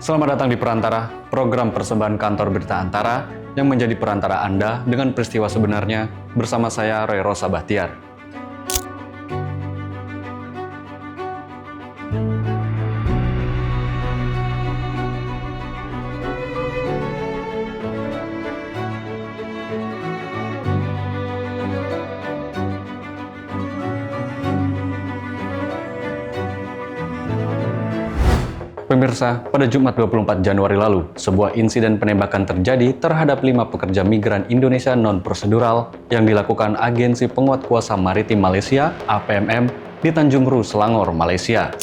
Selamat datang di Perantara, program persembahan kantor Berita Antara yang menjadi perantara Anda dengan peristiwa sebenarnya bersama saya Roy Rosa Bahtiar. Pemirsa, pada Jumat 24 Januari lalu, sebuah insiden penembakan terjadi terhadap 5 pekerja migran Indonesia non-prosedural yang dilakukan Agensi Penguat Kuasa Maritim Malaysia (APMM) di Tanjung Ru, Selangor, Malaysia.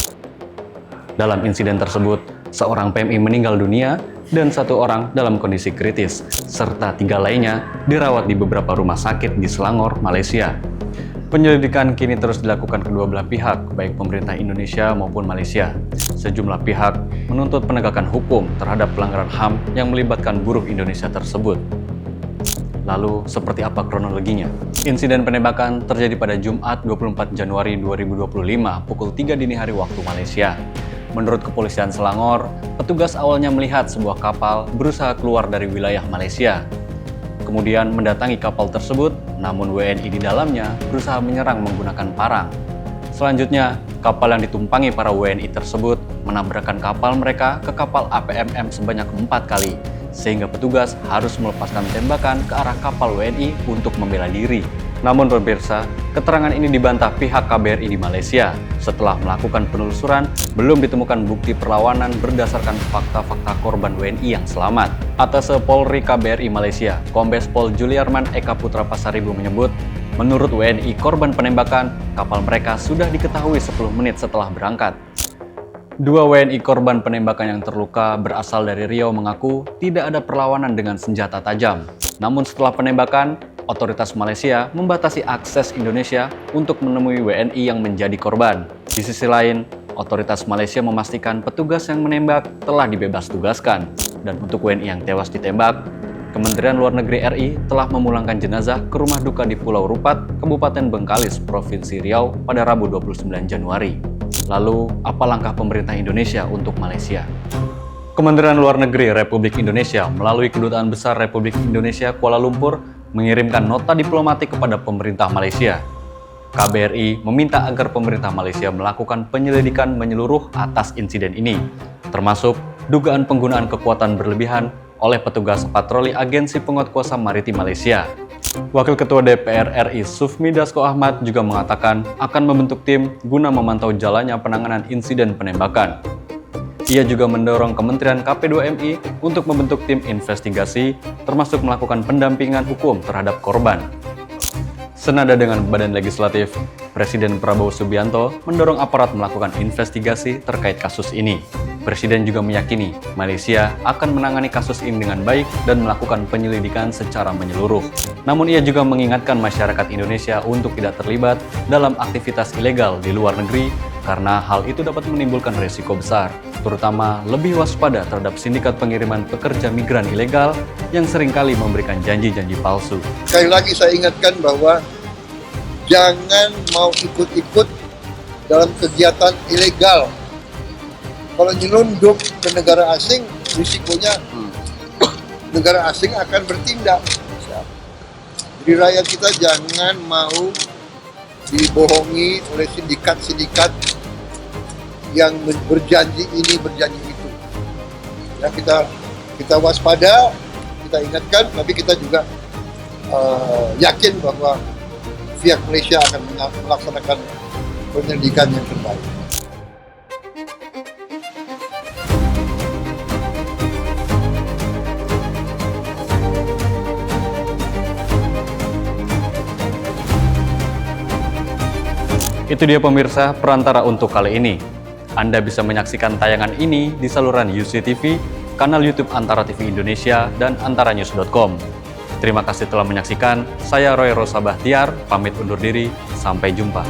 Dalam insiden tersebut, seorang PMI meninggal dunia dan 1 orang dalam kondisi kritis, serta 3 lainnya dirawat di beberapa rumah sakit di Selangor, Malaysia. Penyelidikan kini terus dilakukan kedua belah pihak, baik pemerintah Indonesia maupun Malaysia. Sejumlah pihak menuntut penegakan hukum terhadap pelanggaran HAM yang melibatkan buruh Indonesia tersebut. Lalu, seperti apa kronologinya? Insiden penembakan terjadi pada Jumat 24 Januari 2025 pukul 3 dini hari waktu Malaysia. Menurut Kepolisian Selangor, petugas awalnya melihat sebuah kapal berusaha keluar dari wilayah Malaysia. Kemudian mendatangi kapal tersebut, namun WNI di dalamnya berusaha menyerang menggunakan parang. Selanjutnya, kapal yang ditumpangi para WNI tersebut menabrakkan kapal mereka ke kapal APMM sebanyak 4 kali, sehingga petugas harus melepaskan tembakan ke arah kapal WNI untuk membela diri. Namun pemirsa, keterangan ini dibantah pihak KBRI di Malaysia. Setelah melakukan penelusuran, belum ditemukan bukti perlawanan berdasarkan fakta-fakta korban WNI yang selamat. Atase Polri KBRI Malaysia, Kombes Pol Juliarman Eka Putra Pasaribu menyebut, menurut WNI korban penembakan, kapal mereka sudah diketahui 10 menit setelah berangkat. 2 WNI korban penembakan yang terluka berasal dari Riau mengaku tidak ada perlawanan dengan senjata tajam. Namun setelah penembakan, otoritas Malaysia membatasi akses Indonesia untuk menemui WNI yang menjadi korban. Di sisi lain, otoritas Malaysia memastikan petugas yang menembak telah dibebas tugaskan. Dan untuk WNI yang tewas ditembak, Kementerian Luar Negeri RI telah memulangkan jenazah ke rumah duka di Pulau Rupat, Kabupaten Bengkalis, Provinsi Riau pada Rabu 29 Januari. Lalu, apa langkah pemerintah Indonesia untuk Malaysia? Kementerian Luar Negeri Republik Indonesia melalui Kedutaan Besar Republik Indonesia Kuala Lumpur mengirimkan nota diplomatik kepada pemerintah Malaysia. KBRI meminta agar pemerintah Malaysia melakukan penyelidikan menyeluruh atas insiden ini, termasuk dugaan penggunaan kekuatan berlebihan oleh petugas patroli Agensi Penguat Kuasa Maritim Malaysia. Wakil Ketua DPR RI Sufmi Dasko Ahmad juga mengatakan akan membentuk tim guna memantau jalannya penanganan insiden penembakan. Ia juga mendorong Kementerian KP2MI untuk membentuk tim investigasi, termasuk melakukan pendampingan hukum terhadap korban. Senada dengan Badan Legislatif, Presiden Prabowo Subianto mendorong aparat melakukan investigasi terkait kasus ini. Presiden juga meyakini Malaysia akan menangani kasus ini dengan baik dan melakukan penyelidikan secara menyeluruh. Namun ia juga mengingatkan masyarakat Indonesia untuk tidak terlibat dalam aktivitas ilegal di luar negeri karena hal itu dapat menimbulkan risiko besar, terutama lebih waspada terhadap sindikat pengiriman pekerja migran ilegal yang seringkali memberikan janji-janji palsu. Sekali lagi saya ingatkan bahwa jangan mau ikut-ikut dalam kegiatan ilegal. Kalau nyelundup ke negara asing, risikonya negara asing akan bertindak. Jadi rakyat kita jangan mau dibohongi oleh sindikat-sindikat yang berjanji ini, berjanji itu. Ya, kita waspada, kita ingatkan, tapi kita juga yakin bahwa pihak Malaysia akan melaksanakan penyelidikan yang terbaik. Itu dia pemirsa Perantara untuk kali ini. Anda bisa menyaksikan tayangan ini di saluran UCTV, kanal YouTube Antara TV Indonesia, dan antaranews.com. Terima kasih telah menyaksikan. Saya Roy Rosa Bahtiar, pamit undur diri. Sampai jumpa.